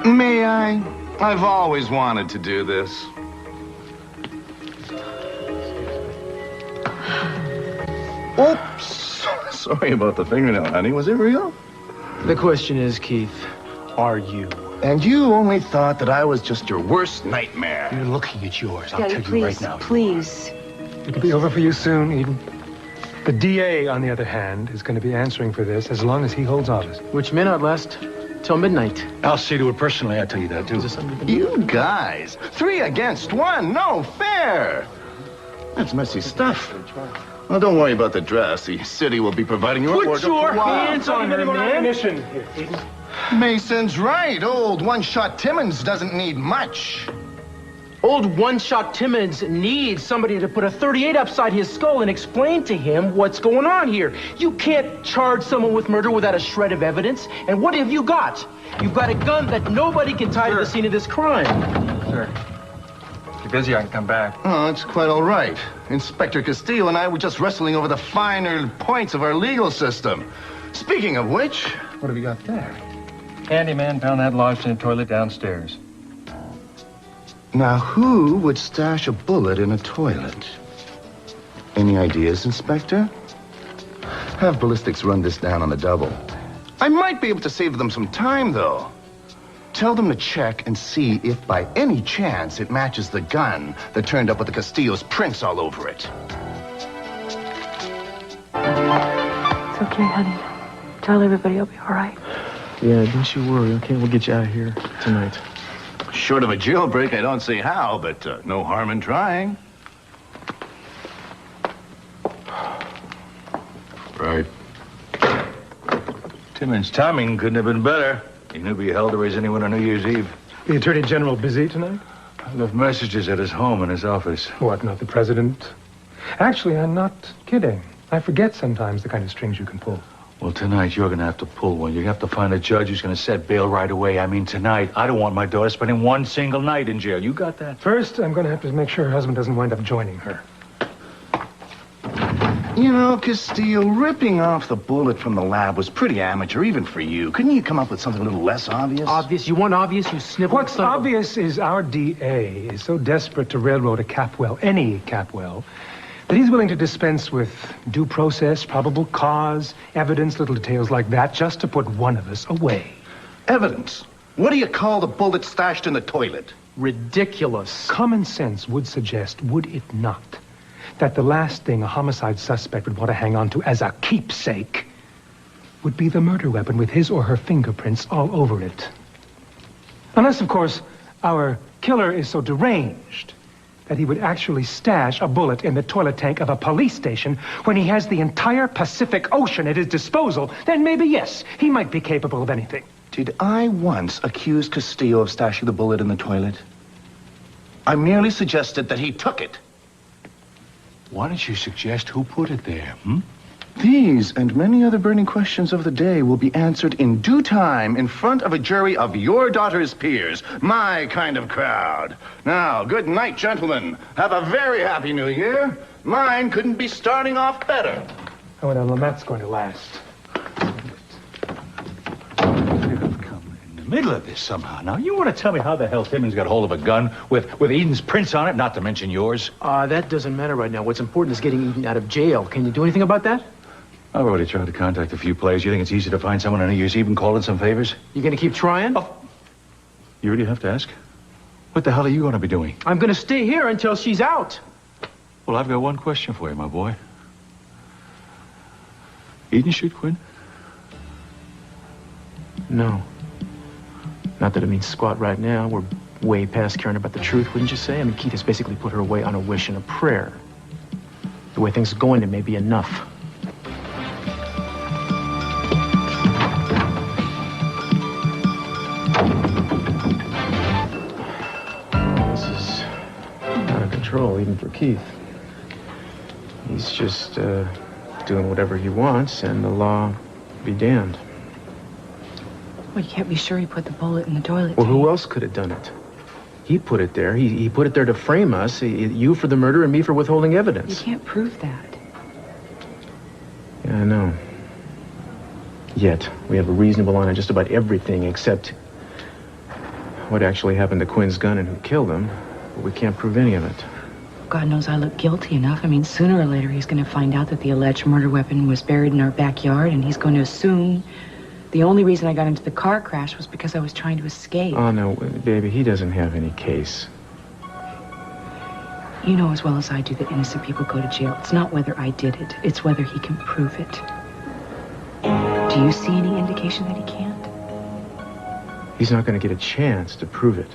May I? I've always wanted to do this. Oops. Sorry about the fingernail, honey. Was it real? The question is, Keith, are you? And you only thought that I was just your worst nightmare. You're looking at yours. I'll Daddy, tell please, you right now. Please. It'll be over for you soon, Eden. The DA, on the other hand, is going to be answering for this as long as he holds office. Which may not last till midnight. I'll see to it personally, I tell you that, too. Is this something You guys, 3 against 1, no fair. That's messy stuff. Well, don't worry about the dress. The city will be providing your Put wardrobe your for a while. hands on her, man. Here, Eden. Mason's right. Old one-shot Timmons doesn't need much. Old one-shot Timmons needs somebody to put a 38 upside his skull and explain to him what's going on here. You can't charge someone with murder without a shred of evidence. And what have you got? You've got a gun that nobody can tie to the scene of this crime. Sir, if you're busy, I can come back. Oh, it's quite all right. Inspector Castillo and I were just wrestling over the finer points of our legal system. Speaking of which... What have you got there? Handyman found that lodged in a toilet downstairs. Now, who would stash a bullet in a toilet? Any ideas, Inspector? Have ballistics run this down on the double. I might be able to save them some time, though. Tell them to check and see if by any chance it matches the gun that turned up with the Castillo's prints all over it. It's okay, honey. Tell everybody I'll be all right. Yeah, don't you worry, okay? We'll get you out of here tonight. Short of a jailbreak, I don't see how, but no harm in trying. Right. Timmons' timing couldn't have been better. He knew he held to raise anyone on New Year's Eve. The Attorney General busy tonight? I left messages at his home in his office. What, not the president? Actually, I'm not kidding. I forget sometimes the kind of strings you can pull. Well, tonight you're going to have to pull one. You have to find a judge who's going to set bail right away. I mean, tonight. I don't want my daughter spending one single night in jail. You got that? First, I'm going to have to make sure her husband doesn't wind up joining her. You know, Castillo, ripping off the bullet from the lab was pretty amateur, even for you. Couldn't you come up with something a little less obvious? Obvious? You want obvious? You snivel. What's obvious is our DA is so desperate to railroad a Capwell, any Capwell, that he's willing to dispense with due process, probable cause, evidence, little details like that, just to put one of us away. Evidence? What do you call the bullet stashed in the toilet? Ridiculous. Common sense would suggest, would it not, that the last thing a homicide suspect would want to hang on to as a keepsake would be the murder weapon with his or her fingerprints all over it. Unless, of course, our killer is so deranged that he would actually stash a bullet in the toilet tank of a police station when he has the entire Pacific Ocean at his disposal, then maybe, yes, he might be capable of anything. Did I once accuse Castillo of stashing the bullet in the toilet? I merely suggested that he took it. Why don't you suggest who put it there, These and many other burning questions of the day will be answered in due time in front of a jury of your daughter's peers, my kind of crowd. Now, good night, gentlemen. Have a very happy new year. Mine couldn't be starting off better. Oh, and Lamette's going to last. Middle of this somehow. Now, you want to tell me how the hell Timmons got hold of a gun with Eden's prints on it, not to mention yours? That doesn't matter right now. What's important is getting Eden out of jail. Can you do anything about that? I've already tried to contact a few players. You think it's easy to find someone on New Year's Eve and call in some favors? You gonna keep trying? Oh, you really have to ask? What the hell are you going to be doing? I'm gonna stay here until she's out. Well, I've got one question for you, my boy. Eden shoot Quinn? No. Not that it means squat right now. We're way past caring about the truth, wouldn't you say? I mean, Keith has basically put her away on a wish and a prayer. The way things are going, it may be enough. This is out of control, even for Keith. He's just doing whatever he wants, and the law be damned. Well, you can't be sure he put the bullet in the toilet. Well, who else could have done it? He put it there. He put it there to frame us. You for the murder and me for withholding evidence. You can't prove that. Yeah, I know. Yet, we have a reasonable line on just about everything except what actually happened to Quinn's gun and who killed him, but we can't prove any of it. God knows I look guilty enough. I mean, sooner or later, he's going to find out that the alleged murder weapon was buried in our backyard, and he's going to assume the only reason I got into the car crash was because I was trying to escape. Oh, no, baby, he doesn't have any case. You know as well as I do that innocent people go to jail. It's not whether I did it. It's whether he can prove it. Do you see any indication that he can't? He's not going to get a chance to prove it.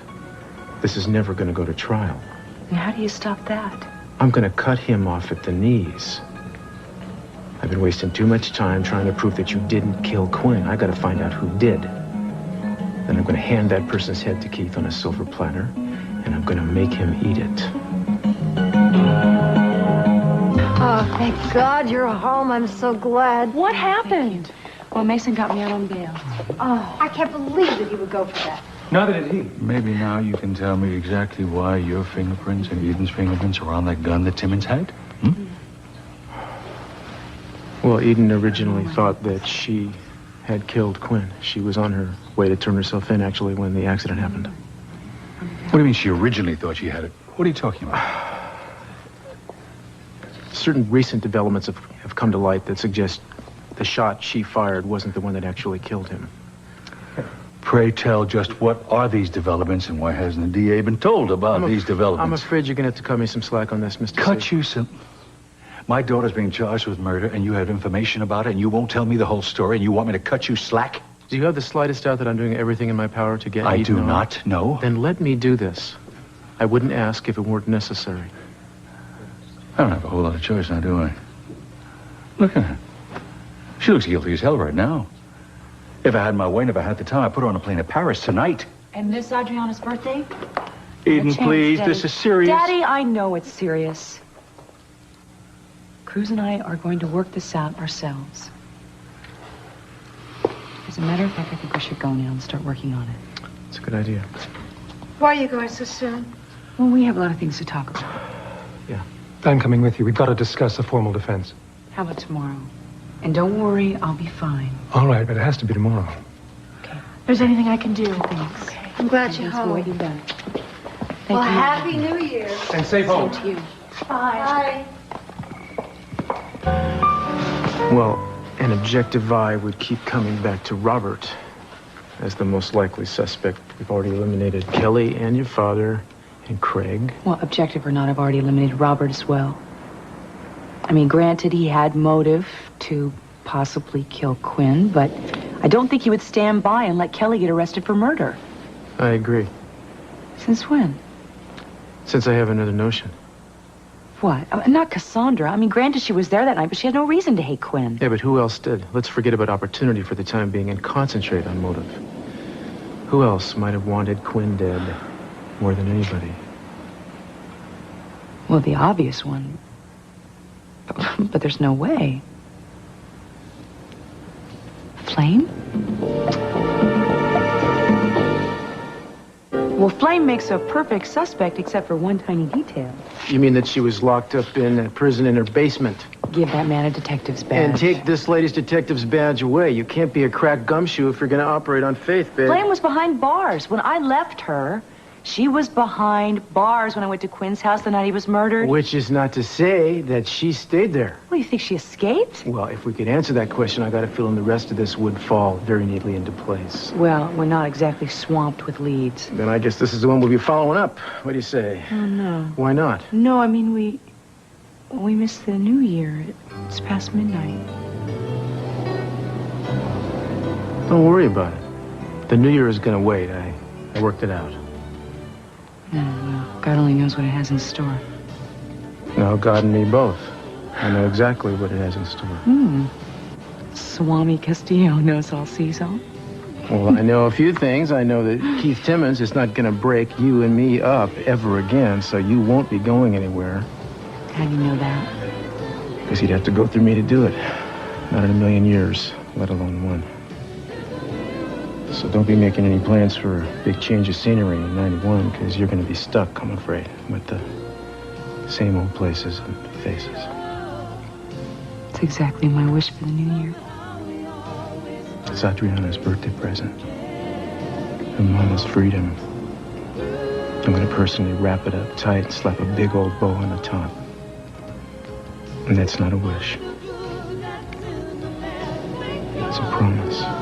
This is never going to go to trial. And how do you stop that? I'm going to cut him off at the knees. I've been wasting too much time trying to prove that you didn't kill Quinn. I got to find out who did. Then I'm going to hand that person's head to Keith on a silver platter, and I'm going to make him eat it. Oh, thank God you're home. I'm so glad. What happened? Well, Mason got me out on bail. Oh, I can't believe that he would go for that. Neither did he. Maybe now you can tell me exactly why your fingerprints and Eden's fingerprints are on that gun that Timmons had? Well, Eden originally thought that she had killed Quinn. She was on her way to turn herself in, actually, when the accident happened. What do you mean she originally thought she had it? What are you talking about? Certain recent developments have come to light that suggest the shot she fired wasn't the one that actually killed him. Pray tell, just what are these developments and why hasn't the DA been told about these developments? I'm afraid you're going to have to cut me some slack on this, Mr. Cut C. you some... My daughter's being charged with murder and you have information about it and you won't tell me the whole story and you want me to cut you slack? Do you have the slightest doubt that I'm doing everything in my power to get I Eden do on? not, no. Then let me do this. I wouldn't ask if it weren't necessary. I don't have a whole lot of choice now, do I? Look at her. She looks guilty as hell right now. If I had my way and if I had the time, I'd put her on a plane to Paris tonight. And this Adriana's birthday? Eden, Chance, please, Daddy. this is serious. Daddy, I know it's serious. Cruz and I are going to work this out ourselves. As a matter of fact, I think we should go now and start working on it. It's a good idea. Why are you going so soon? Well, we have a lot of things to talk about. Yeah. I'm coming with you. We've got to discuss a formal defense. How about tomorrow? And don't worry, I'll be fine. All right, but it has to be tomorrow. Okay. If there's anything I can do. Thanks. I'm glad you're That's what home. you've done. Thank Well, you. Happy New Year. And safe home. Same to you. Bye. Well, an objective eye would keep coming back to Robert as the most likely suspect. We've already eliminated Kelly and your father and Craig. Well, objective or not, I've already eliminated Robert as well. I mean, granted, he had motive to possibly kill Quinn, but I don't think he would stand by and let Kelly get arrested for murder. I agree. Since when? Since I have another notion. What? Not Cassandra. I mean, granted, she was there that night, but she had no reason to hate Quinn. Yeah, but who else did? Let's forget about opportunity for the time being and concentrate on motive. Who else might have wanted Quinn dead more than anybody? Well, the obvious one. But there's no way. Flame? Well, Flame makes a perfect suspect except for one tiny detail. You mean that she was locked up in a prison in her basement? Give that man a detective's badge. And take this lady's detective's badge away. You can't be a crack gumshoe if you're going to operate on faith, babe. Flame was behind bars. When I left her, she was behind bars when I went to Quinn's house the night he was murdered. Which is not to say that she stayed there. Well, you think she escaped? Well, if we could answer that question, I got a feeling the rest of this would fall very neatly into place. Well, we're not exactly swamped with leads. Then I guess this is the one we'll be following up. What do you say? Oh, no. Why not? No, I mean, we missed the New Year. It's past midnight. Don't worry about it. The New Year is going to wait. I worked it out. Oh, well, God only knows what it has in store. No, God and me both. I know exactly what it has in store. Swami Castillo knows all, sees all. Well, I know a few things. I know that Keith Timmons is not going to break you and me up ever again, so you won't be going anywhere. How do you know that? Because he'd have to go through me to do it. Not in a million years, let alone one. So don't be making any plans for a big change of scenery in 91, because you're going to be stuck, I'm afraid, with the same old places and faces. It's exactly my wish for the New Year. It's Adriana's birthday present. Her mama's freedom I'm going to personally wrap it up tight and slap a big old bow on the top. And that's not a wish. It's a promise.